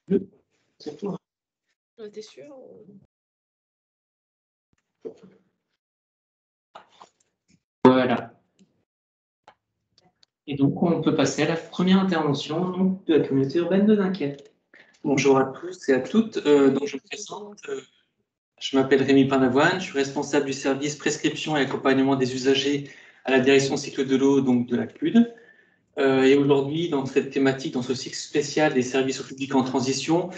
C'est tout. T'es sûr? Voilà. Et donc, on peut passer à la première intervention donc, de la communauté urbaine de Dunkerque. Bonjour à tous et à toutes. Donc, je me présente. Je m'appelle Rémi Panavoine. Je suis responsable du service prescription et accompagnement des usagers à la direction cycle de l'eau donc de la CUD. Et aujourd'hui, dans cette thématique, dans ce cycle spécial des services au public en transition,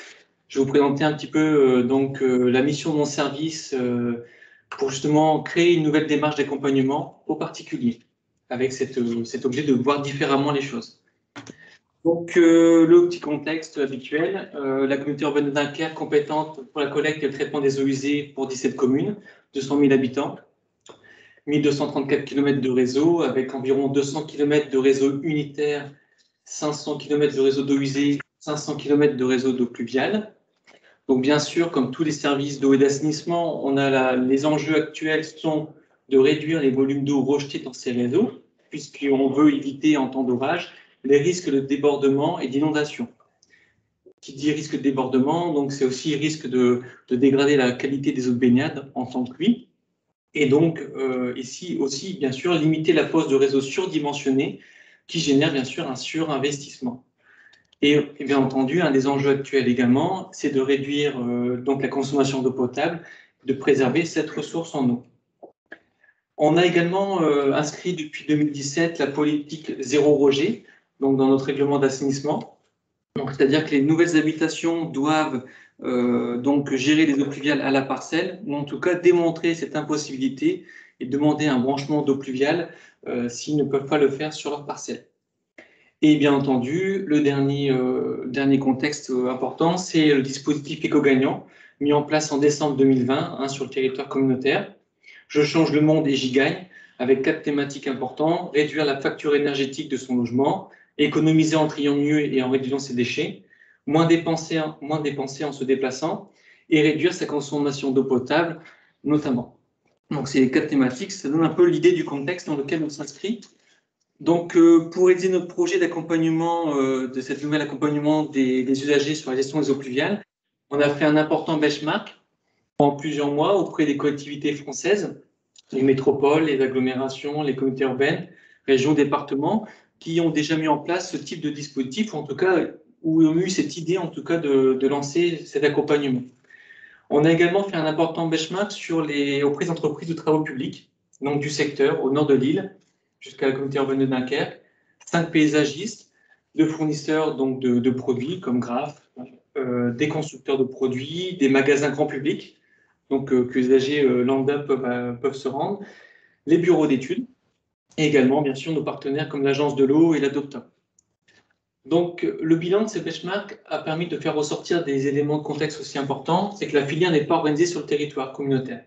je vais vous présenter un petit peu la mission de mon service pour justement créer une nouvelle démarche d'accompagnement aux particuliers, avec cet objet de voir différemment les choses. Donc, le petit contexte habituel, la communauté urbaine de Dunkerque compétente pour la collecte et le traitement des eaux usées pour 17 communes, 200 000 habitants, 1234 km de réseau, avec environ 200 km de réseau unitaire, 500 km de réseau d'eau usée, 500 km de réseau d'eau pluviale. Donc, bien sûr, comme tous les services d'eau et d'assainissement, on a les enjeux actuels sont de réduire les volumes d'eau rejetés dans ces réseaux, puisqu'on veut éviter en temps d'orage les risques de débordement et d'inondation. Qui dit risque de débordement, donc c'est aussi risque de dégrader la qualité des eaux de baignade en temps de pluie. Et donc, ici aussi, bien sûr, limiter la pose de réseaux surdimensionnés qui génère bien sûr un surinvestissement. Et bien entendu, un des enjeux actuels également, c'est de réduire donc la consommation d'eau potable, de préserver cette ressource en eau. On a également inscrit depuis 2017 la politique zéro rejet, donc dans notre règlement d'assainissement. C'est-à-dire que les nouvelles habitations doivent donc gérer les eaux pluviales à la parcelle, ou en tout cas démontrer cette impossibilité et demander un branchement d'eau pluviale s'ils ne peuvent pas le faire sur leur parcelle. Et bien entendu, le dernier contexte important, c'est le dispositif éco-gagnant mis en place en décembre 2020 sur le territoire communautaire. Je change le monde et j'y gagne, avec 4 thématiques importantes: réduire la facture énergétique de son logement, économiser en triant mieux et en réduisant ses déchets, moins dépenser en se déplaçant, et réduire sa consommation d'eau potable, notamment. Donc, c'est les 4 thématiques, ça donne un peu l'idée du contexte dans lequel on s'inscrit. Donc, pour aider notre projet d'accompagnement, de cette nouvelle accompagnement des usagers sur la gestion des eaux pluviales, on a fait un important benchmark en plusieurs mois auprès des collectivités françaises, les métropoles, les agglomérations, les communautés urbaines, régions, départements, qui ont déjà mis en place ce type de dispositif, ou en tout cas, ou ont eu cette idée en tout cas de lancer cet accompagnement. On a également fait un important benchmark auprès des entreprises de travaux publics, donc du secteur, au nord de l'île, jusqu'à la communauté urbaine de Dunkerque, 5 paysagistes, 2 fournisseurs donc de produits comme Graph, des constructeurs de produits, des magasins grand public, donc que les usagers lambda peuvent se rendre, les bureaux d'études, et également, bien sûr, nos partenaires comme l'Agence de l'eau et l'Adopta. Donc, le bilan de ces benchmarks a permis de faire ressortir des éléments de contexte aussi importants, c'est que la filière n'est pas organisée sur le territoire communautaire.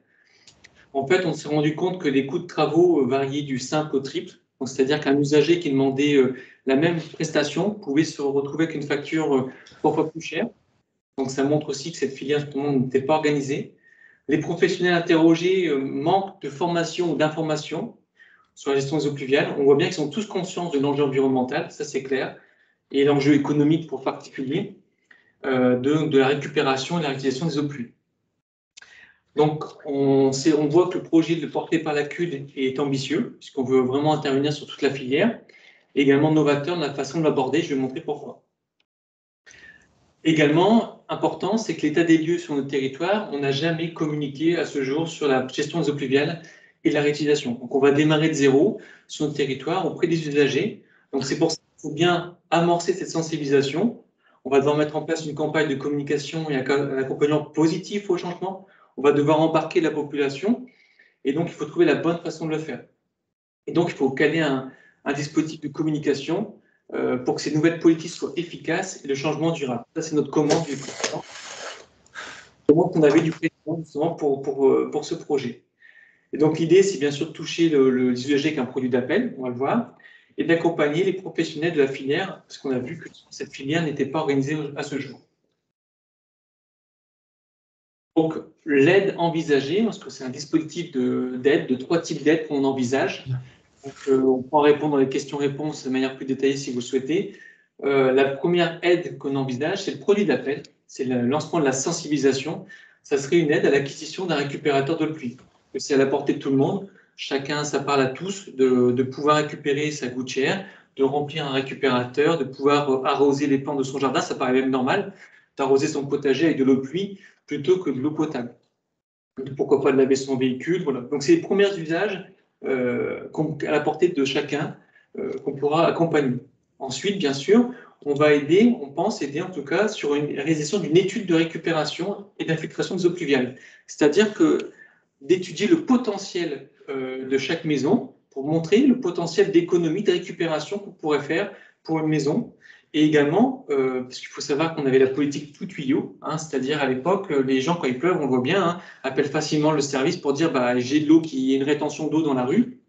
En fait, on s'est rendu compte que les coûts de travaux variaient du simple au triple, c'est-à-dire qu'un usager qui demandait la même prestation pouvait se retrouver avec une facture 3 fois plus chère. Donc, ça montre aussi que cette filière n'était pas organisée. Les professionnels interrogés manquent de formation ou d'information sur la gestion des eaux pluviales. On voit bien qu'ils sont tous conscients de l'enjeu environnemental, ça c'est clair, et l'enjeu économique pour particulier de la récupération et de la réutilisation des eaux pluviales. Donc, on voit que le projet porté par la CUD est ambitieux, puisqu'on veut vraiment intervenir sur toute la filière, également novateur dans la façon de l'aborder, je vais montrer pourquoi. Également, important, c'est que l'état des lieux sur notre territoire, on n'a jamais communiqué à ce jour sur la gestion des eaux pluviales et la réutilisation. Donc, on va démarrer de zéro sur notre territoire auprès des usagers. Donc, c'est pour ça qu'il faut bien amorcer cette sensibilisation. On va devoir mettre en place une campagne de communication et un accompagnement positif au changement. On va devoir embarquer la population et donc il faut trouver la bonne façon de le faire. Et donc, il faut caler un dispositif de communication pour que ces nouvelles politiques soient efficaces et le changement durable. Ça, c'est notre commande du président. Commande qu'on avait du président justement pour ce projet. Et donc, l'idée, c'est bien sûr de toucher les usagers avec un produit d'appel, on va le voir, et d'accompagner les professionnels de la filière, parce qu'on a vu que cette filière n'était pas organisée à ce jour. Donc, l'aide envisagée, parce que c'est un dispositif d'aide, de 3 types d'aides qu'on envisage. Donc, on pourra répondre dans les questions-réponses de manière plus détaillée si vous le souhaitez. La première aide qu'on envisage, c'est le produit d'appel, c'est le lancement de la sensibilisation. Ça serait une aide à l'acquisition d'un récupérateur d'eau de pluie. C'est à la portée de tout le monde. Chacun, ça parle à tous de pouvoir récupérer sa gouttière, de remplir un récupérateur, de pouvoir arroser les plantes de son jardin. Ça paraît même normal d'arroser son potager avec de l'eau de pluie plutôt que de l'eau potable. Pourquoi pas de laver son véhicule, voilà. Donc c'est les premiers usages à la portée de chacun qu'on pourra accompagner. Ensuite, bien sûr, on va aider, on pense aider en tout cas sur une réalisation d'une étude de récupération et d'infiltration des eaux pluviales. C'est-à-dire que d'étudier le potentiel de chaque maison pour montrer le potentiel d'économie, de récupération qu'on pourrait faire pour une maison. Et également, parce qu'il faut savoir qu'on avait la politique tout tuyau, hein, c'est-à-dire à l'époque, les gens, quand il pleuve, on le voit bien, hein, appellent facilement le service pour dire bah, j'ai de l'eau, il y a une rétention d'eau dans la rue,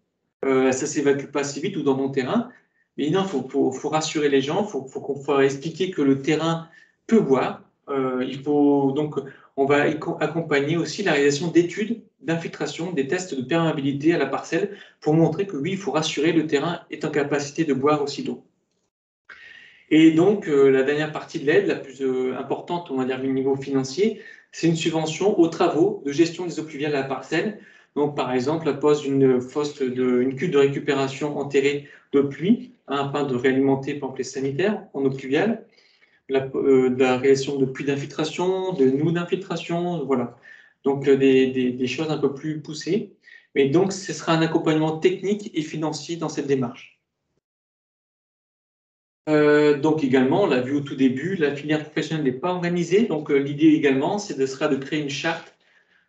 ça s'évacue pas assez vite ou dans mon terrain. Mais non, faut rassurer les gens, faut expliquer que le terrain peut boire. Il faut donc, on va accompagner aussi la réalisation d'études d'infiltration, des tests de perméabilité à la parcelle pour montrer que oui, il faut rassurer, le terrain est en capacité de boire aussi d'eau. Et donc, la dernière partie de l'aide, la plus importante, on va dire, du niveau financier, c'est une subvention aux travaux de gestion des eaux pluviales à la parcelle. Donc, par exemple, la pose d'une une cuve de récupération enterrée de pluie, afin de réalimenter, par exemple, les sanitaires en eau pluviale, de la réalisation de puits d'infiltration, de noues d'infiltration, voilà. Donc, des choses un peu plus poussées. Mais donc, ce sera un accompagnement technique et financier dans cette démarche. Donc également, on l'a vu au tout début, la filière professionnelle n'est pas organisée. Donc l'idée également, sera de créer une charte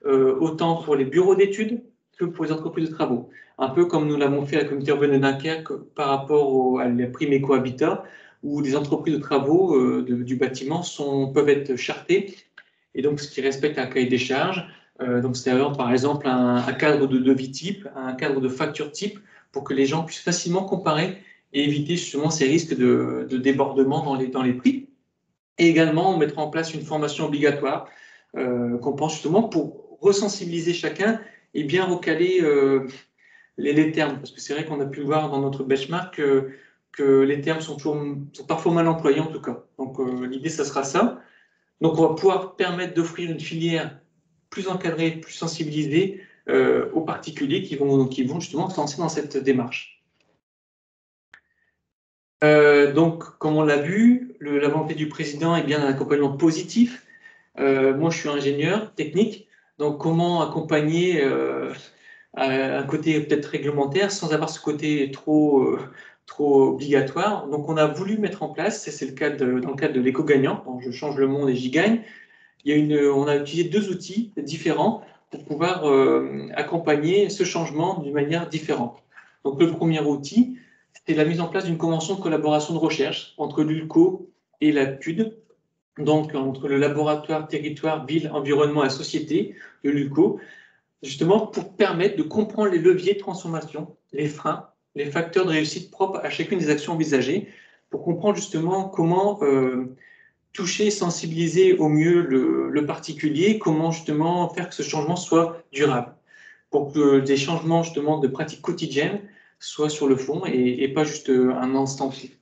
autant pour les bureaux d'études que pour les entreprises de travaux. Un peu comme nous l'avons fait à la communauté urbaine de Dunkerque par rapport à la prime éco-habitat, où les entreprises de travaux du bâtiment peuvent être chartées, et donc ce qui respecte un cahier des charges. Donc c'est par exemple un cadre de devis type, un cadre de facture type, pour que les gens puissent facilement comparer et éviter justement ces risques de débordement dans les prix. Et également, on mettra en place une formation obligatoire qu'on pense justement pour resensibiliser chacun et bien recaler les termes. Parce que c'est vrai qu'on a pu voir dans notre benchmark que les termes sont parfois mal employés en tout cas. Donc l'idée, ça sera ça. Donc on va pouvoir permettre d'offrir une filière plus encadrée, plus sensibilisée aux particuliers qui vont justement se lancer dans cette démarche. Donc, comme on l'a vu, la volonté du président est bien un accompagnement positif. Moi, je suis ingénieur technique, donc comment accompagner un côté peut-être réglementaire sans avoir ce côté trop obligatoire. Donc, on a voulu mettre en place, c'est le cas dans le cadre de l'éco-gagnant, donc je change le monde et j'y gagne. On a utilisé deux outils différents pour pouvoir accompagner ce changement d'une manière différente. Donc, le premier outil, c'est la mise en place d'une convention de collaboration de recherche entre l'ULCO et la CUD, donc entre le laboratoire territoire, ville, environnement et société de l'ULCO, justement pour permettre de comprendre les leviers de transformation, les freins, les facteurs de réussite propres à chacune des actions envisagées, pour comprendre justement comment toucher, sensibiliser au mieux le particulier, comment justement faire que ce changement soit durable, pour que des changements justement de pratiques quotidiennes soient sur le fond et pas juste un instant T.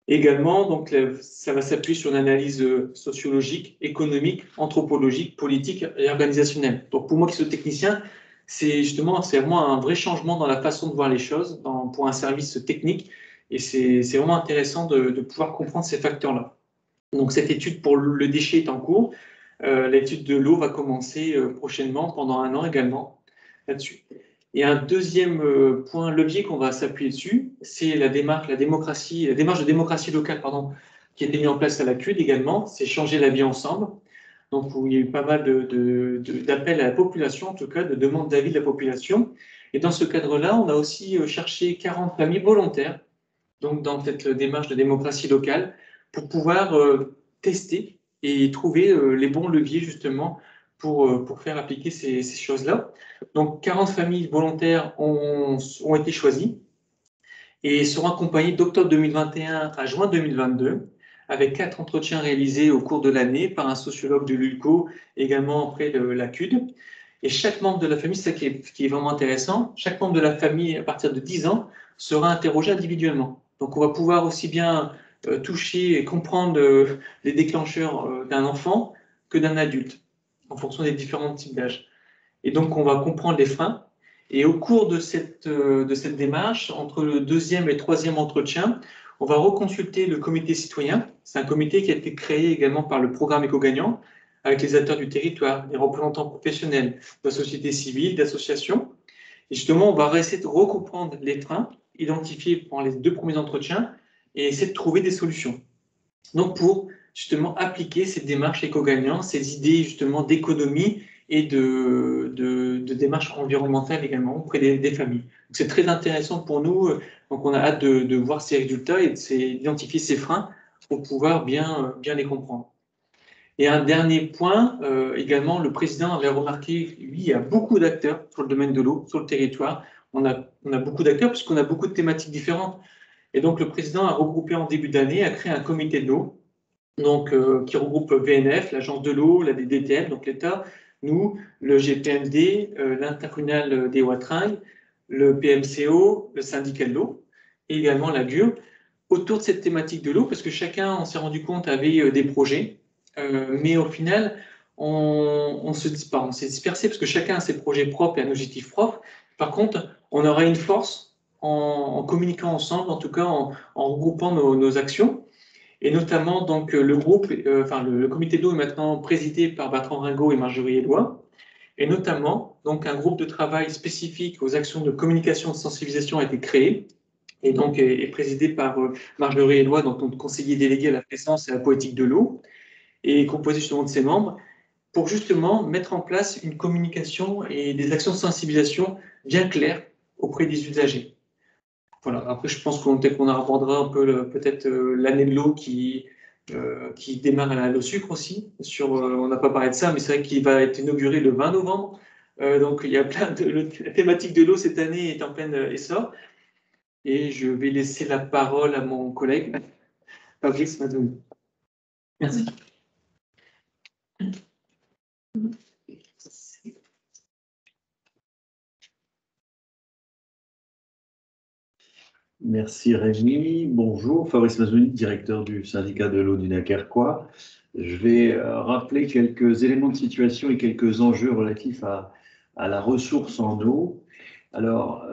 Également, donc, ça va s'appuyer sur une analyse sociologique, économique, anthropologique, politique et organisationnelle. Donc pour moi qui suis technicien, c'est vraiment un vrai changement dans la façon de voir les choses pour un service technique, et c'est vraiment intéressant de pouvoir comprendre ces facteurs-là. Donc cette étude pour le déchet est en cours. L'étude de l'eau va commencer prochainement, pendant 1 an également, là-dessus. Et un deuxième point levier qu'on va s'appuyer dessus, c'est la démarche de démocratie locale, pardon, qui a été mise en place à la CUD également. C'est changer la vie ensemble. Donc où il y a eu pas mal d'appels à la population, en tout cas de demandes d'avis de la population. Et dans ce cadre-là, on a aussi cherché 40 familles volontaires, donc dans cette démarche de démocratie locale, pour pouvoir tester et trouver les bons leviers justement pour faire appliquer ces choses-là. Donc 40 familles volontaires ont été choisies et seront accompagnées d'octobre 2021 à juin 2022, avec 4 entretiens réalisés au cours de l'année par un sociologue de l'ULCO, également auprès de la CUD. Et chaque membre de la famille, c'est ça qui est vraiment intéressant, chaque membre de la famille à partir de 10 ans sera interrogé individuellement. Donc on va pouvoir aussi bien toucher et comprendre les déclencheurs d'un enfant que d'un adulte, en fonction des différents types d'âge. Et donc, on va comprendre les freins. Et au cours de cette démarche, entre le deuxième et le troisième entretien, on va reconsulter le comité citoyen. C'est un comité qui a été créé également par le programme Éco-Gagnant, avec les acteurs du territoire, les représentants professionnels, de la société civile, d'associations. Et justement, on va essayer de recomprendre les freins, identifiés pendant les 2 premiers entretiens, et essayer de trouver des solutions. Donc, pour justement appliquer ces démarches éco-gagnants, ces idées justement d'économie et de démarches environnementales également auprès des familles. C'est très intéressant pour nous. Donc, on a hâte de voir ces résultats et d'identifier ces freins pour pouvoir bien les comprendre. Et un dernier point, également, le président avait remarqué, lui, il y a beaucoup d'acteurs sur le domaine de l'eau, sur le territoire. On a beaucoup d'acteurs puisqu'on a beaucoup de thématiques différentes. Et donc, le président a regroupé en début d'année, a créé un comité de l'eau, donc, qui regroupe VNF, l'Agence de l'eau, la DDTM, donc l'État, nous, le GPMD, l'Intercommunal des Watringues, le PMCO, le syndicat de l'eau, et également la GUR, autour de cette thématique de l'eau, parce que chacun, on s'est rendu compte, avait des projets, mais au final, on s'est dispersé, parce que chacun a ses projets propres et un objectif propre. Par contre, on aura une force en communiquant ensemble, en tout cas en regroupant nos actions. Et notamment, donc, le comité d'eau est maintenant présidé par Bertrand Ringot et Marjorie Éloi. Et notamment, donc, un groupe de travail spécifique aux actions de communication et de sensibilisation a été créé et donc est présidé par Marjorie Éloi, donc notre conseiller délégué à la présence et à la politique de l'eau, et composé justement de ses membres, pour justement mettre en place une communication et des actions de sensibilisation bien claires auprès des usagers. Voilà. Après, je pense qu'on abordera un peu peut-être l'année de l'eau qui démarre à la au sucre aussi. On n'a pas parlé de ça, mais c'est vrai qu'il va être inauguré le 20 novembre. Donc, il y a la thématique de l'eau cette année est en plein essor. Et je vais laisser la parole à mon collègue, Fabrice Madouni. Merci. Merci Rémi. Bonjour, Fabrice Mazouni, directeur du syndicat de l'eau du Dunkerquois. Je vais rappeler quelques éléments de situation et quelques enjeux relatifs à la ressource en eau. Alors,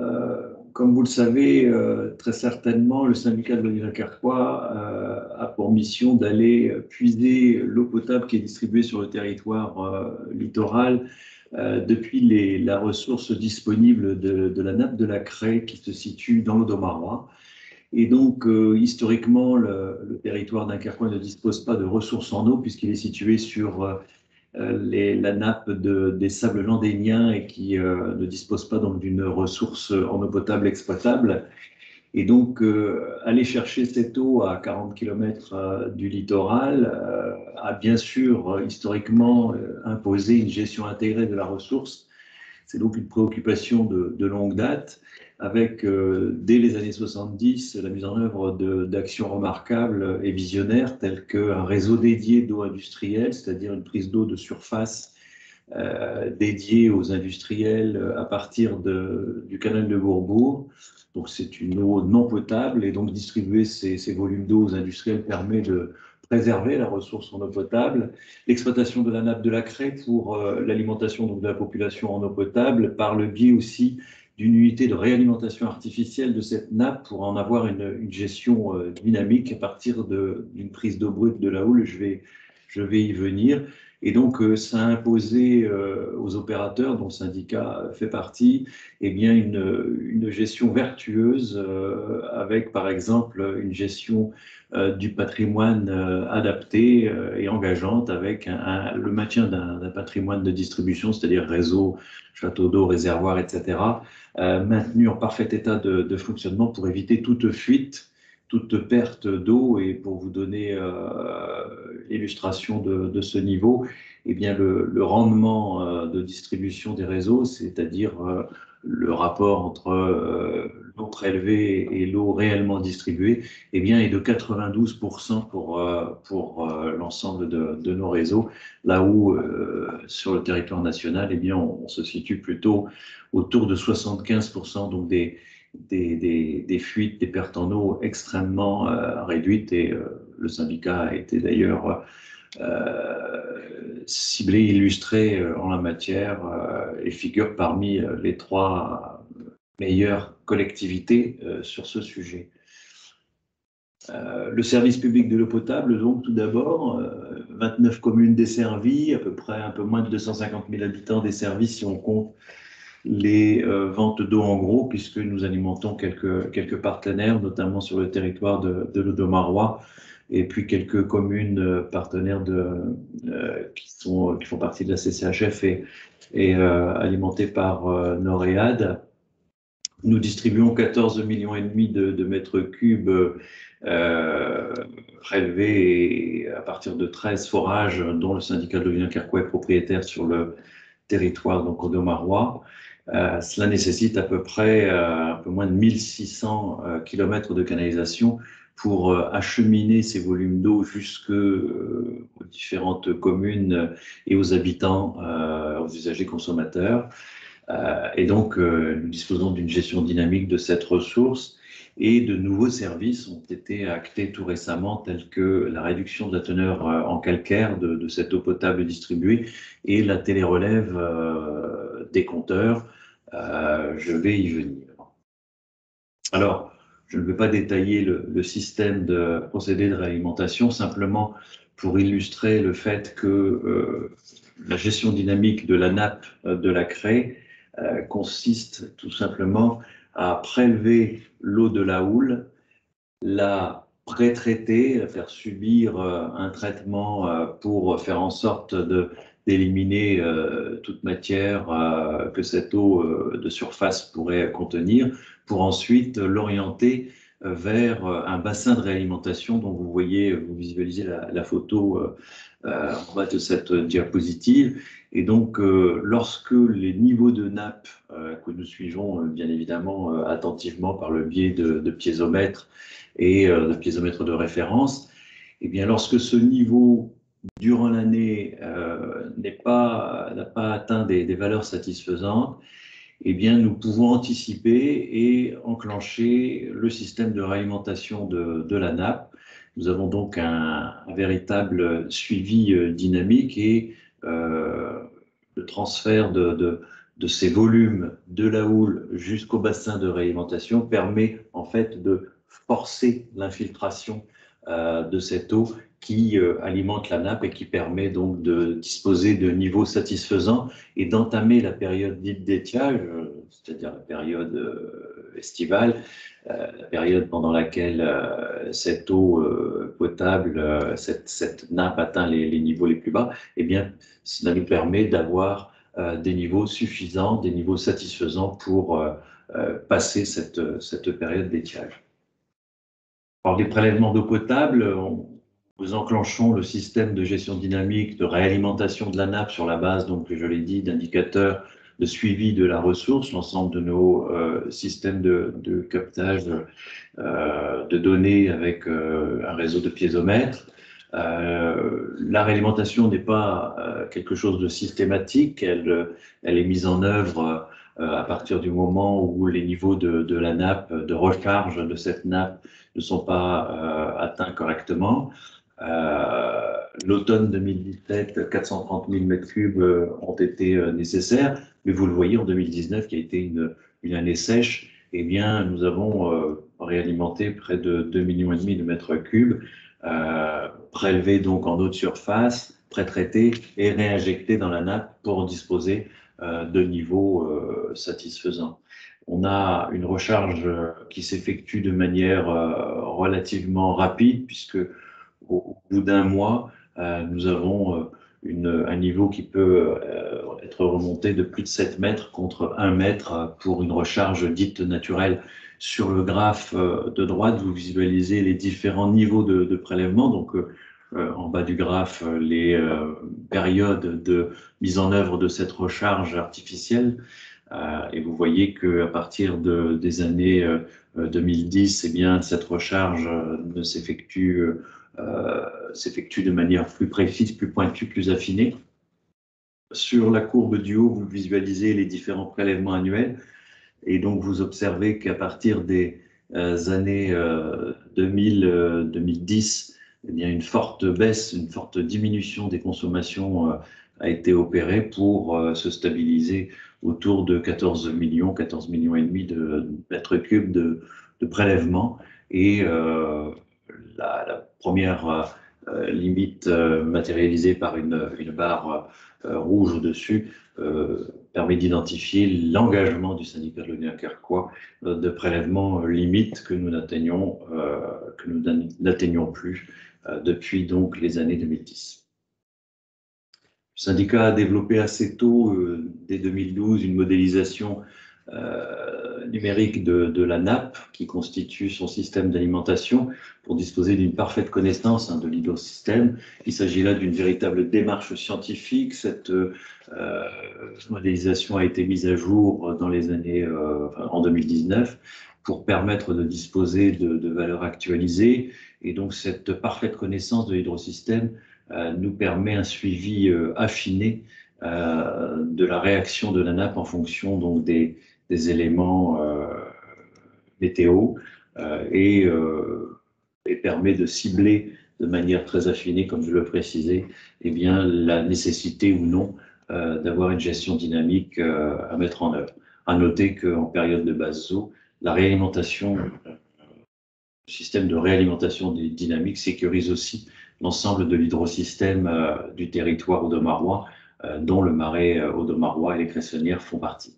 comme vous le savez, très certainement, le syndicat de l'eau du Dunkerquois a pour mission d'aller puiser l'eau potable qui est distribuée sur le territoire littoral depuis la ressource disponible de la nappe de la Craie qui se situe dans l'Audomarois. Et donc, historiquement, le territoire dunkerquois ne dispose pas de ressources en eau puisqu'il est situé sur la nappe des sables landéniens et qui ne dispose pas donc d'une ressource en eau potable exploitable. Et donc, aller chercher cette eau à 40 km du littoral a bien sûr historiquement imposé une gestion intégrée de la ressource. C'est donc une préoccupation de longue date, avec dès les années 70 la mise en œuvre d'actions remarquables et visionnaires telles qu'un réseau dédié d'eau industrielle, c'est-à-dire une prise d'eau de surface dédiée aux industriels à partir du canal de Bourbourg. Donc c'est une eau non potable et donc distribuer ces volumes d'eau aux industriels permet de préserver la ressource en eau potable. L'exploitation de la nappe de la Craie pour l'alimentation de la population en eau potable par le biais aussi d'une unité de réalimentation artificielle de cette nappe pour en avoir une gestion dynamique à partir d'une prise d'eau brute de la houle. Je vais y venir. Et donc, ça a imposé aux opérateurs, dont le syndicat fait partie, eh bien une gestion vertueuse avec, par exemple, une gestion du patrimoine adapté et engageante avec le maintien d'un patrimoine de distribution, c'est-à-dire réseau, château d'eau, réservoir, etc., maintenu en parfait état de fonctionnement pour éviter toute fuite, toute perte d'eau. Et pour vous donner l'illustration de ce niveau, eh bien le rendement de distribution des réseaux, c'est-à-dire le rapport entre l'eau prélevée et l'eau réellement distribuée, eh bien, est de 92% pour l'ensemble de nos réseaux, là où sur le territoire national, eh bien, on se situe plutôt autour de 75% donc des des fuites, des pertes en eau extrêmement réduites, et le syndicat a été d'ailleurs ciblé, illustré en la matière, et figure parmi les 3 meilleures collectivités sur ce sujet. Le service public de l'eau potable, donc tout d'abord, 29 communes desservies, à peu près un peu moins de 250 000 habitants desservis si on compte les ventes d'eau en gros, puisque nous alimentons quelques partenaires, notamment sur le territoire de l'Audomarois, et puis quelques communes partenaires qui font partie de la CCHF et alimentées par Noréade. Nous distribuons 14,5 millions de mètres cubes prélevés à partir de 13 forages dont le syndicat de l'eau du Dunkerquois est propriétaire sur le territoire donc audomarois. Cela nécessite à peu près un peu moins de 1600 km de canalisation pour acheminer ces volumes d'eau jusque aux différentes communes et aux habitants, aux usagers consommateurs. Et donc, nous disposons d'une gestion dynamique de cette ressource, et de nouveaux services ont été actés tout récemment, tels que la réduction de la teneur en calcaire de cette eau potable distribuée et la télérelève des compteurs. Je vais y venir. Alors, je ne vais pas détailler le système de procédé de réalimentation, simplement pour illustrer le fait que la gestion dynamique de la nappe de la craie consiste tout simplement à prélever l'eau de la houle, la pré-traiter, faire subir un traitement pour faire en sorte d'éliminer toute matière que cette eau de surface pourrait contenir, pour ensuite l'orienter vers un bassin de réalimentation dont vous visualisez la photo en bas de cette diapositive. Et donc, lorsque les niveaux de nappe que nous suivons bien évidemment attentivement par le biais de piézomètres et de piézomètres de référence, et bien lorsque ce niveau durant l'année n'a pas atteint des valeurs satisfaisantes, eh bien nous pouvons anticiper et enclencher le système de réalimentation de la nappe. Nous avons donc un véritable suivi dynamique, et le transfert de ces volumes de la houle jusqu'au bassin de réalimentation permet en fait de forcer l'infiltration de cette eau qui alimente la nappe, et qui permet donc de disposer de niveaux satisfaisants et d'entamer la période dite d'étiage, c'est-à-dire la période estivale, la période pendant laquelle cette eau potable, cette nappe atteint les niveaux les plus bas. Eh bien, cela nous permet d'avoir des niveaux suffisants, des niveaux satisfaisants pour passer cette période d'étiage. Alors, les prélèvements d'eau potable, nous enclenchons le système de gestion dynamique de réalimentation de la nappe sur la base, donc, je l'ai dit, d'indicateurs de suivi de la ressource, l'ensemble de nos systèmes de captage de données avec un réseau de piézomètres. La réalimentation n'est pas quelque chose de systématique, elle est mise en œuvre à partir du moment où les niveaux de la nappe, de recharge de cette nappe ne sont pas atteints correctement. L'automne 2017, 430 000 m3 ont été nécessaires, mais vous le voyez, en 2019, qui a été une année sèche, eh bien, nous avons réalimenté près de 2,5 millions de mètres cubes, prélevés donc en eau de surface, pré-traités et réinjectés dans la nappe pour disposer de niveaux satisfaisants. On a une recharge qui s'effectue de manière relativement rapide, puisque au bout d'un mois, nous avons un niveau qui peut être remonté de plus de 7 mètres contre 1 mètre pour une recharge dite naturelle. Sur le graphe de droite, vous visualisez les différents niveaux de prélèvement. Donc, en bas du graphe, les périodes de mise en œuvre de cette recharge artificielle. Et vous voyez qu'à partir des années 2010, eh bien, cette recharge s'effectue de manière plus précise, plus pointue, plus affinée. Sur la courbe du haut, vous visualisez les différents prélèvements annuels. Et donc, vous observez qu'à partir des années 2000, 2010, eh bien, une forte baisse, une forte diminution des consommations a été opérée pour se stabiliser autour de 14 millions, 14 millions et demi de mètres cubes de prélèvement. Et la première limite matérialisée par une barre rouge au-dessus permet d'identifier l'engagement du syndicat de l'eau dunkerquois de prélèvement limite que nous n'atteignons plus depuis donc les années 2010. Le syndicat a développé assez tôt, dès 2012, une modélisation numérique de la nappe qui constitue son système d'alimentation pour disposer d'une parfaite connaissance de l'hydrosystème. Il s'agit là d'une véritable démarche scientifique. Cette modélisation a été mise à jour dans les années, en 2019 pour permettre de disposer de valeurs actualisées. Et donc cette parfaite connaissance de l'hydrosystème nous permet un suivi affiné de la réaction de la nappe en fonction donc des éléments météo et permet de cibler de manière très affinée, comme je le précisais, eh bien, la nécessité ou non d'avoir une gestion dynamique à mettre en œuvre. À noter qu'en période de basse eau, la réalimentation, le système de réalimentation dynamique sécurise aussi l'ensemble de l'hydrosystème du territoire audomarois, dont le marais audomarois et les Cressonnières font partie.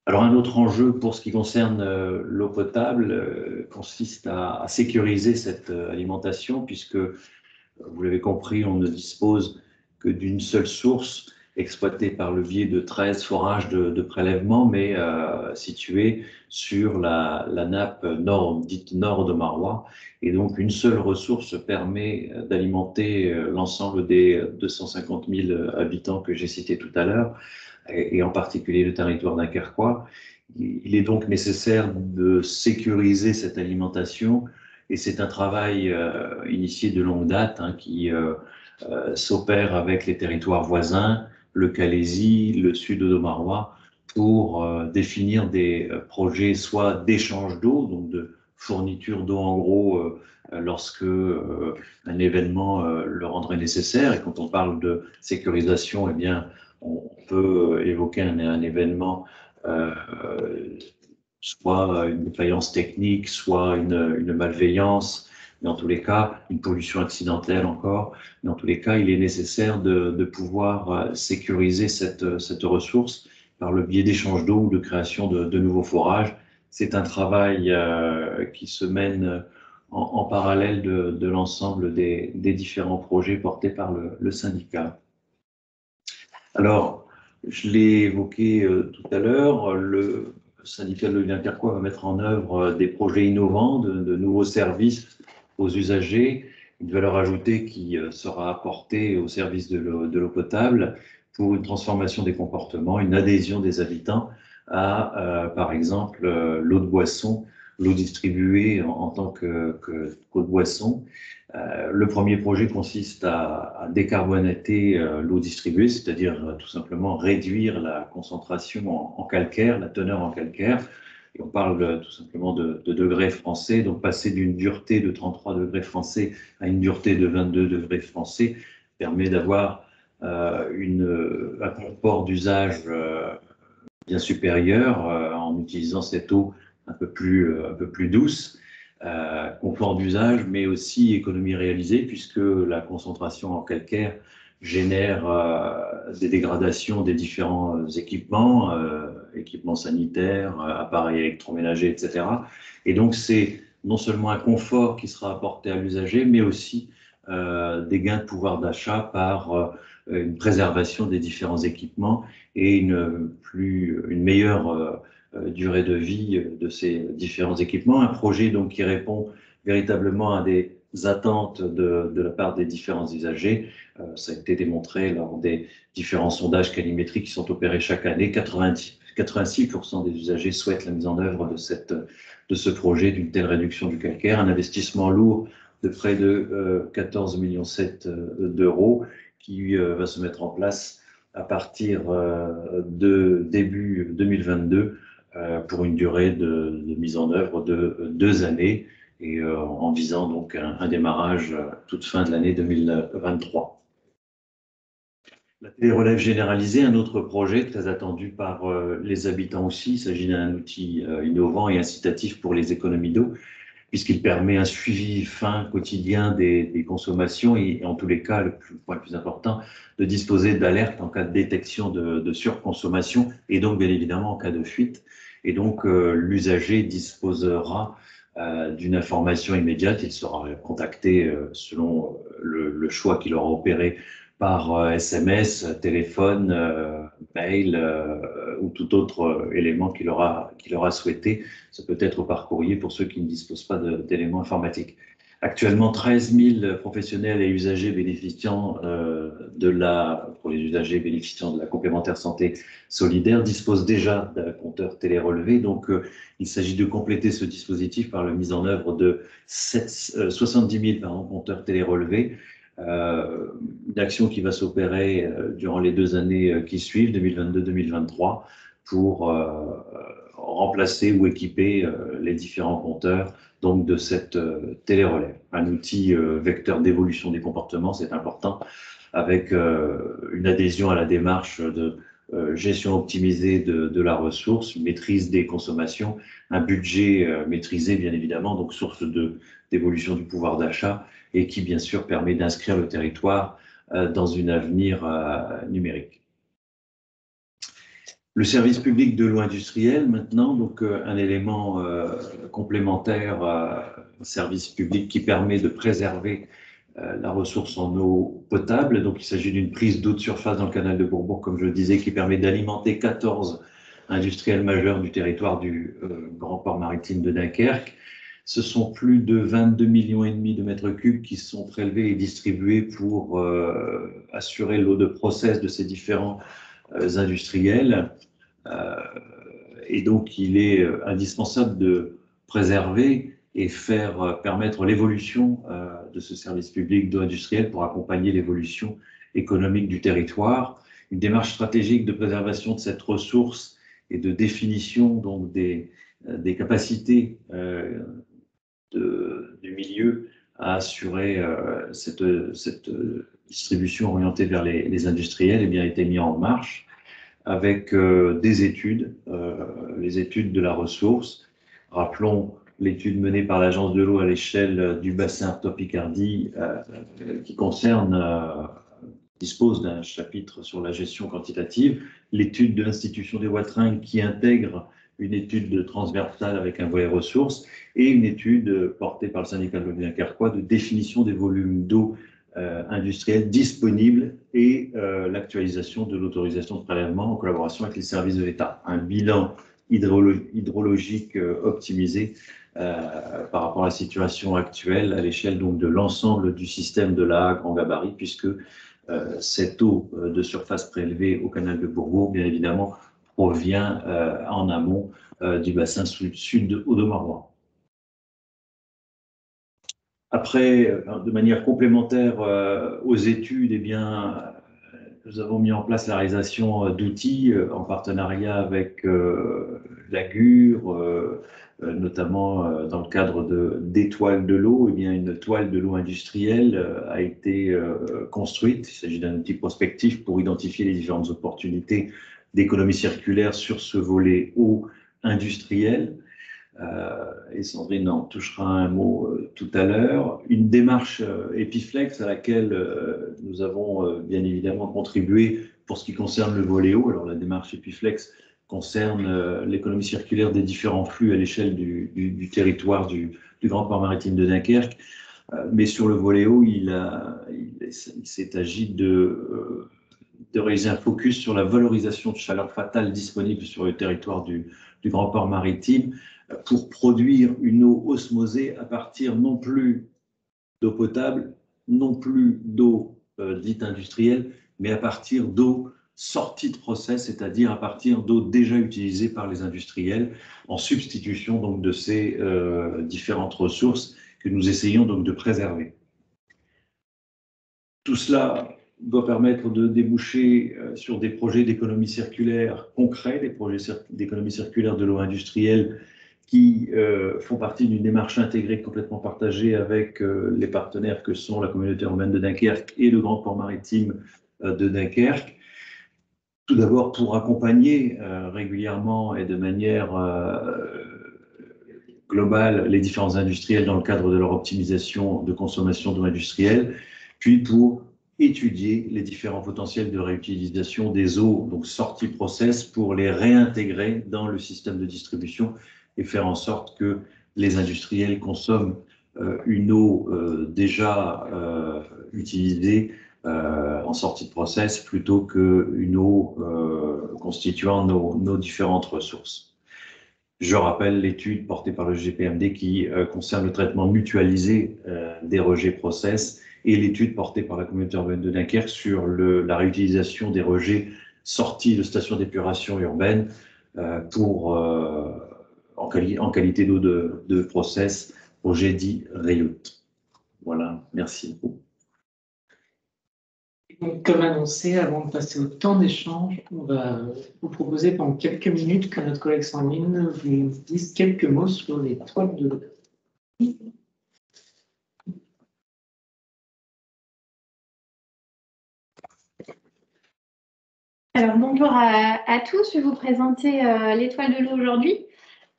Alors un autre enjeu pour ce qui concerne l'eau potable consiste à sécuriser cette alimentation puisque, vous l'avez compris, on ne dispose que d'une seule source exploitée par le biais de 13 forages de prélèvement, mais située sur la nappe dite nord de Marois. Et donc une seule ressource permet d'alimenter l'ensemble des 250 000 habitants que j'ai cités tout à l'heure, et en particulier le territoire dunkerquois. Il est donc nécessaire de sécuriser cette alimentation et c'est un travail initié de longue date qui s'opère avec les territoires voisins, le Calaisis, le sud audomarois, pour définir des projets soit d'échange d'eau, donc de fourniture d'eau en gros lorsque un événement le rendrait nécessaire. Et quand on parle de sécurisation, eh bien, on peut évoquer un événement, soit une défaillance technique, soit une malveillance, mais en tous les cas, une pollution accidentelle encore. Mais en tous les cas, il est nécessaire de pouvoir sécuriser cette ressource par le biais d'échanges d'eau ou de création de nouveaux forages. C'est un travail qui se mène en parallèle de l'ensemble des différents projets portés par le syndicat. Alors, je l'ai évoqué tout à l'heure, le syndicat de l'eau dunkerquois va mettre en œuvre des projets innovants, de nouveaux services aux usagers, une valeur ajoutée qui sera apportée au service de l'eau potable pour une transformation des comportements, une adhésion des habitants à, par exemple, l'eau de boisson, l'eau distribuée en tant qu'eau de boisson. Le premier projet consiste à décarbonater l'eau distribuée, c'est-à-dire tout simplement réduire la concentration en calcaire, la teneur en calcaire. Et on parle tout simplement de degrés français, donc passer d'une dureté de 33 degrés français à une dureté de 22 degrés français permet d'avoir un confort d'usage bien supérieur en utilisant cette eau un peu plus douce. Confort d'usage, mais aussi économie réalisée, puisque la concentration en calcaire génère des dégradations des différents équipements, équipements sanitaires, appareils électroménagers, etc. Et donc, c'est non seulement un confort qui sera apporté à l'usager, mais aussi des gains de pouvoir d'achat par une préservation des différents équipements et une meilleure durée de vie de ces différents équipements. Un projet donc qui répond véritablement à des attentes de la part des différents usagers. Ça a été démontré lors des différents sondages calorimétriques qui sont opérés chaque année. 86% des usagers souhaitent la mise en œuvre de ce projet, d'une telle réduction du calcaire. Un investissement lourd de près de 14,7 millions d'euros qui va se mettre en place à partir de début 2022 pour une durée de mise en œuvre de 2 années et en visant donc un démarrage toute fin de l'année 2023. La télérelève généralisée, un autre projet très attendu par les habitants aussi. Il s'agit d'un outil innovant et incitatif pour les économies d'eau, puisqu'il permet un suivi fin quotidien des consommations et en tous les cas, le point le plus important, de disposer d'alertes en cas de détection de surconsommation et donc bien évidemment en cas de fuite. Et donc l'usager disposera d'une information immédiate. Il sera contacté selon le choix qu'il aura opéré par SMS, téléphone, mail ou tout autre élément qu'il aura souhaité. Ça peut être par courrier pour ceux qui ne disposent pas d'éléments informatiques. Actuellement, 13 000 professionnels et usagers bénéficiant pour les usagers bénéficiant de la complémentaire santé solidaire disposent déjà d'un compteur télérelevé. Donc, il s'agit de compléter ce dispositif par la mise en œuvre de 70 000 compteurs télérelevés. Une action qui va s'opérer durant les 2 années qui suivent, 2022-2023, pour remplacer ou équiper les différents compteurs donc de cette télérelève. Un outil vecteur d'évolution des comportements, c'est important, avec une adhésion à la démarche de gestion optimisée de la ressource, une maîtrise des consommations, un budget maîtrisé bien évidemment, donc source d'évolution du pouvoir d'achat et qui bien sûr permet d'inscrire le territoire dans un avenir numérique. Le service public de l'eau industrielle, maintenant, donc un élément complémentaire, un service public qui permet de préserver la ressource en eau potable. Donc, il s'agit d'une prise d'eau de surface dans le canal de Bourbourg, comme je le disais, qui permet d'alimenter 14 industriels majeurs du territoire du grand port maritime de Dunkerque. Ce sont plus de 22,5 millions de mètres cubes qui sont prélevés et distribués pour assurer l'eau de process de ces différents industriels. Et donc, il est indispensable de préserver et permettre l'évolution de ce service public d'eau industrielle pour accompagner l'évolution économique du territoire. Une démarche stratégique de préservation de cette ressource et de définition donc des capacités du milieu à assurer cette distribution orientée vers les industriels, eh bien, a été mis en marche avec des études, les études de la ressource. Rappelons l'étude menée par l'Agence de l'eau à l'échelle du bassin Artois-Picardie qui dispose d'un chapitre sur la gestion quantitative, l'étude de l'Institution des Watringues qui intègre une étude transversale avec un volet ressources et une étude portée par le syndicat de l'eau dunkerquois de définition des volumes d'eau industriels disponibles et l'actualisation de l'autorisation de prélèvement en collaboration avec les services de l'État. Un bilan hydrologique optimisé par rapport à la situation actuelle à l'échelle donc de l'ensemble du système de la grand gabarit, puisque cette eau de surface prélevée au canal de Bourbourg, bien évidemment, provient en amont du bassin sud de Haut-de-Marois. Après, de manière complémentaire aux études, eh bien, nous avons mis en place la réalisation d'outils en partenariat avec l'AGUR, notamment dans le cadre des toiles de l'eau. Eh bien, une toile de l'eau industrielle a été construite. Il s'agit d'un outil prospectif pour identifier les différentes opportunités d'économie circulaire sur ce volet eau industrielle. Et Sandrine en touchera un mot tout à l'heure. Une démarche Epiflex à laquelle nous avons bien évidemment contribué pour ce qui concerne le volet eau. Alors la démarche Epiflex concerne l'économie circulaire des différents flux à l'échelle du territoire du grand port maritime de Dunkerque. Mais sur le volet eau, il s'est agi de réaliser un focus sur la valorisation de chaleur fatale disponible sur le territoire du grand port maritime pour produire une eau osmosée à partir non plus d'eau potable, non plus d'eau dite industrielle, mais à partir d'eau sortie de process, c'est-à-dire à partir d'eau déjà utilisée par les industriels, en substitution donc de ces différentes ressources que nous essayons donc de préserver. Tout cela doit permettre de déboucher sur des projets d'économie circulaire concrets, des projets d'économie circulaire de l'eau industrielle qui font partie d'une démarche intégrée complètement partagée avec les partenaires que sont la communauté urbaine de Dunkerque et le Grand Port Maritime de Dunkerque. Tout d'abord pour accompagner régulièrement et de manière globale les différents industriels dans le cadre de leur optimisation de consommation d'eau industrielle, puis pour étudier les différents potentiels de réutilisation des eaux, donc sorties process, pour les réintégrer dans le système de distribution et faire en sorte que les industriels consomment une eau déjà utilisée en sortie de process plutôt qu'une eau constituant nos différentes ressources. Je rappelle l'étude portée par le GPMD qui concerne le traitement mutualisé des rejets process et l'étude portée par la communauté urbaine de Dunkerque sur la réutilisation des rejets sortis de stations d'épuration urbaine en qualité d'eau de process, projet dit REUT. Voilà, merci beaucoup. Donc, comme annoncé, avant de passer au temps d'échange, on va vous proposer pendant quelques minutes que notre collègue Sandrine vous dise quelques mots sur les toiles de l'eau. Alors, bonjour à tous, je vais vous présenter l'étoile de l'eau aujourd'hui.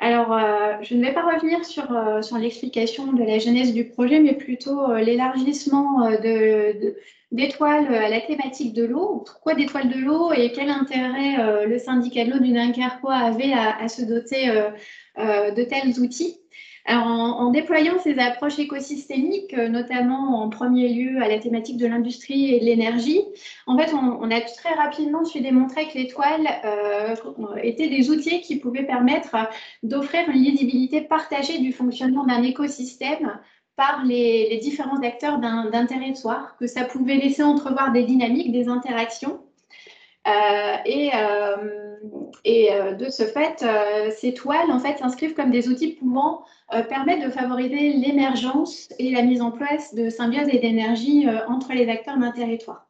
Alors, je ne vais pas revenir sur l'explication de la genèse du projet, mais plutôt l'élargissement d'étoiles à la thématique de l'eau. Pourquoi d'étoiles de l'eau et quel intérêt le syndicat de l'eau du Dunkerquois avait à se doter de tels outils. Alors, en déployant ces approches écosystémiques, notamment en premier lieu à la thématique de l'industrie et de l'énergie, en fait, on a très rapidement su démontrer que l'étoile était des outils qui pouvaient permettre d'offrir une lisibilité partagée du fonctionnement d'un écosystème par les différents acteurs d'un territoire, que ça pouvait laisser entrevoir des dynamiques, des interactions. De ce fait, ces toiles en fait, s'inscrivent comme des outils pouvant permettre de favoriser l'émergence et la mise en place de symbiose et d'énergie entre les acteurs d'un territoire.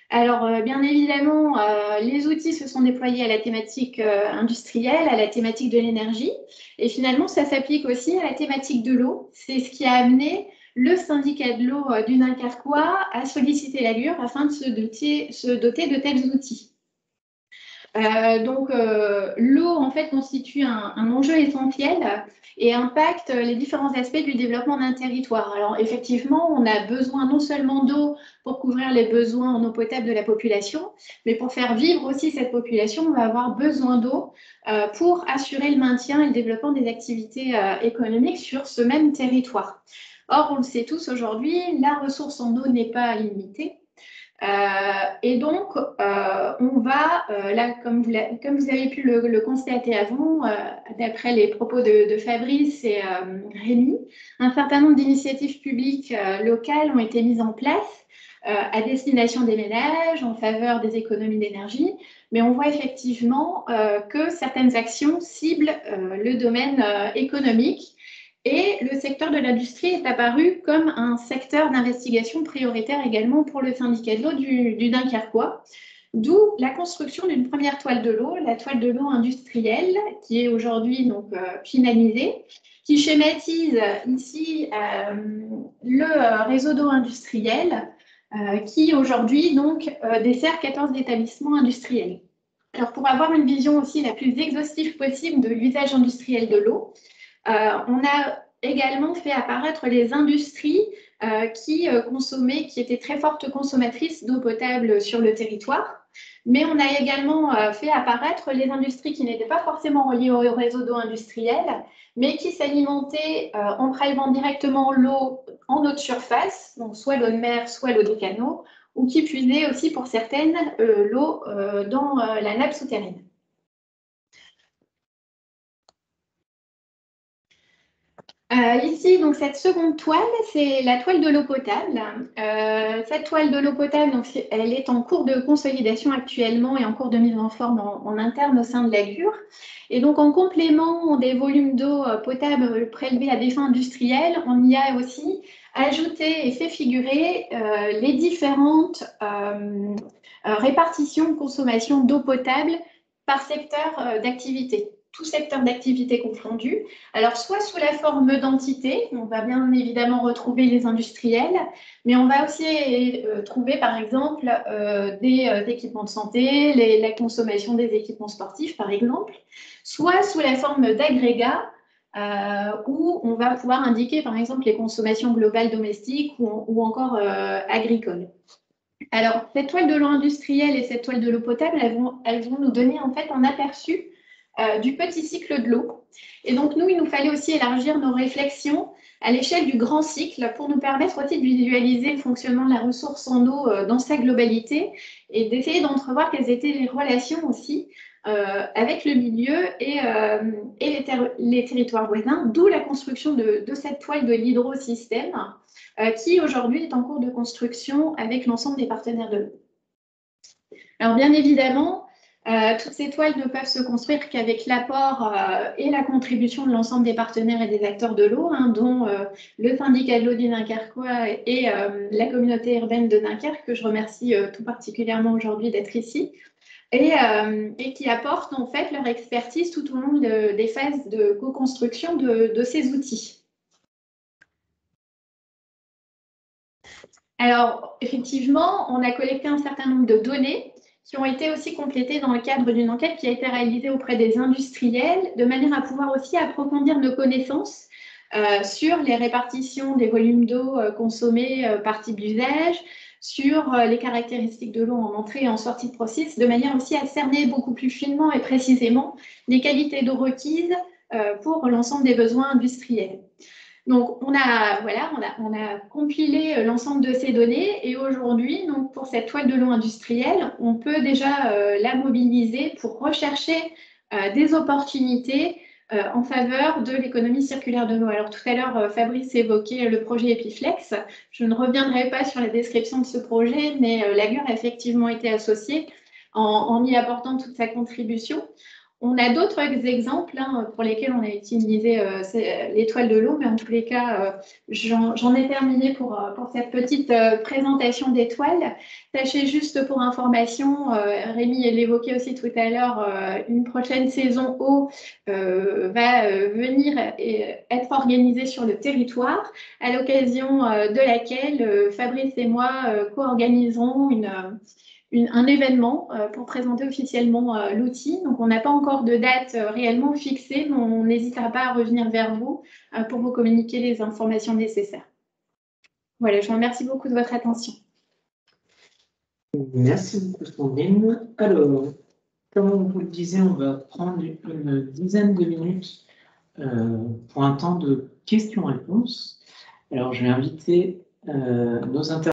Alors, bien évidemment, les outils se sont déployés à la thématique industrielle, à la thématique de l'énergie, et finalement, ça s'applique aussi à la thématique de l'eau. C'est ce qui a amené le syndicat de l'eau du Dunkerquois à solliciter la LUR afin de se doter de tels outils. L'eau en fait constitue un enjeu essentiel et impacte les différents aspects du développement d'un territoire. Alors effectivement, on a besoin non seulement d'eau pour couvrir les besoins en eau potable de la population, mais pour faire vivre aussi cette population, on va avoir besoin d'eau pour assurer le maintien et le développement des activités économiques sur ce même territoire. Or, on le sait tous aujourd'hui, la ressource en eau n'est pas limitée. On va, là, comme vous avez pu le constater avant, d'après les propos de Fabrice et Rémi, un certain nombre d'initiatives publiques locales ont été mises en place à destination des ménages, en faveur des économies d'énergie, mais on voit effectivement que certaines actions ciblent le domaine économique. Et le secteur de l'industrie est apparu comme un secteur d'investigation prioritaire également pour le syndicat de l'eau du Dunkerquois, d'où la construction d'une première toile de l'eau, la toile de l'eau industrielle, qui est aujourd'hui donc finalisée, qui schématise ici le réseau d'eau industriel qui aujourd'hui donc dessert 14 établissements industriels. Alors pour avoir une vision aussi la plus exhaustive possible de l'usage industriel de l'eau, on a également fait apparaître les industries qui étaient très fortes consommatrices d'eau potable sur le territoire. Mais on a également fait apparaître les industries qui n'étaient pas forcément reliées au réseau d'eau industriel, mais qui s'alimentaient en prélevant directement l'eau en eau de surface, donc soit l'eau de mer, soit l'eau des canaux, ou qui puisaient aussi pour certaines l'eau dans la nappe souterraine. Ici, donc cette seconde toile, c'est la toile de l'eau potable. Cette toile de l'eau potable, donc, elle est en cours de consolidation actuellement et en cours de mise en forme en interne au sein de la cure. Et donc, en complément des volumes d'eau potable prélevés à des fins industrielles, on y a aussi ajouté et fait figurer les différentes répartitions de consommation d'eau potable par secteur d'activité, tout secteur d'activité confondu. Alors, soit sous la forme d'entités, on va bien évidemment retrouver les industriels, mais on va aussi trouver, par exemple, des équipements de santé, la consommation des équipements sportifs, par exemple, soit sous la forme d'agrégats, où on va pouvoir indiquer, par exemple, les consommations globales domestiques ou encore agricoles. Alors, cette toile de l'eau industrielle et cette toile de l'eau potable, elles vont nous donner en fait un aperçu du petit cycle de l'eau. Et donc, nous, il nous fallait aussi élargir nos réflexions à l'échelle du grand cycle pour nous permettre aussi de visualiser le fonctionnement de la ressource en eau dans sa globalité et d'essayer d'entrevoir quelles étaient les relations aussi avec le milieu et les territoires voisins, d'où la construction de cette toile de l'hydrosystème qui aujourd'hui est en cours de construction avec l'ensemble des partenaires de l'eau. Alors bien évidemment, toutes ces toiles ne peuvent se construire qu'avec l'apport et la contribution de l'ensemble des partenaires et des acteurs de l'eau, dont le syndicat de l'eau du Dunkerquois et la communauté urbaine de Dunkerque, que je remercie tout particulièrement aujourd'hui d'être ici, et qui apportent en fait leur expertise tout au long des phases de co-construction de ces outils. Alors, effectivement, on a collecté un certain nombre de données qui ont été aussi complétées dans le cadre d'une enquête qui a été réalisée auprès des industriels, de manière à pouvoir aussi approfondir nos connaissances sur les répartitions des volumes d'eau consommés par type d'usage, sur les caractéristiques de l'eau en entrée et en sortie de process, de manière aussi à cerner beaucoup plus finement et précisément les qualités d'eau requises pour l'ensemble des besoins industriels. Donc, on a compilé l'ensemble de ces données et aujourd'hui, donc pour cette toile de l'eau industrielle, on peut déjà la mobiliser pour rechercher des opportunités en faveur de l'économie circulaire de l'eau. Alors tout à l'heure, Fabrice évoquait le projet Epiflex. Je ne reviendrai pas sur la description de ce projet, mais la GUR a effectivement été associée en y apportant toute sa contribution. On a d'autres exemples pour lesquels on a utilisé l'étoile de l'eau, mais en tous les cas, j'en ai terminé pour cette petite présentation d'étoiles. Sachez juste pour information, Rémi l'évoquait aussi tout à l'heure, une prochaine saison eau va venir être organisée sur le territoire, à l'occasion de laquelle Fabrice et moi co-organiserons un événement pour présenter officiellement l'outil. Donc, on n'a pas encore de date réellement fixée, mais on n'hésitera pas à revenir vers vous pour vous communiquer les informations nécessaires. Voilà, je vous remercie beaucoup de votre attention. Merci beaucoup, Sandrine. Alors, comme on vous le disait, on va prendre une dizaine de minutes pour un temps de questions-réponses. Alors, je vais inviter nos intervenants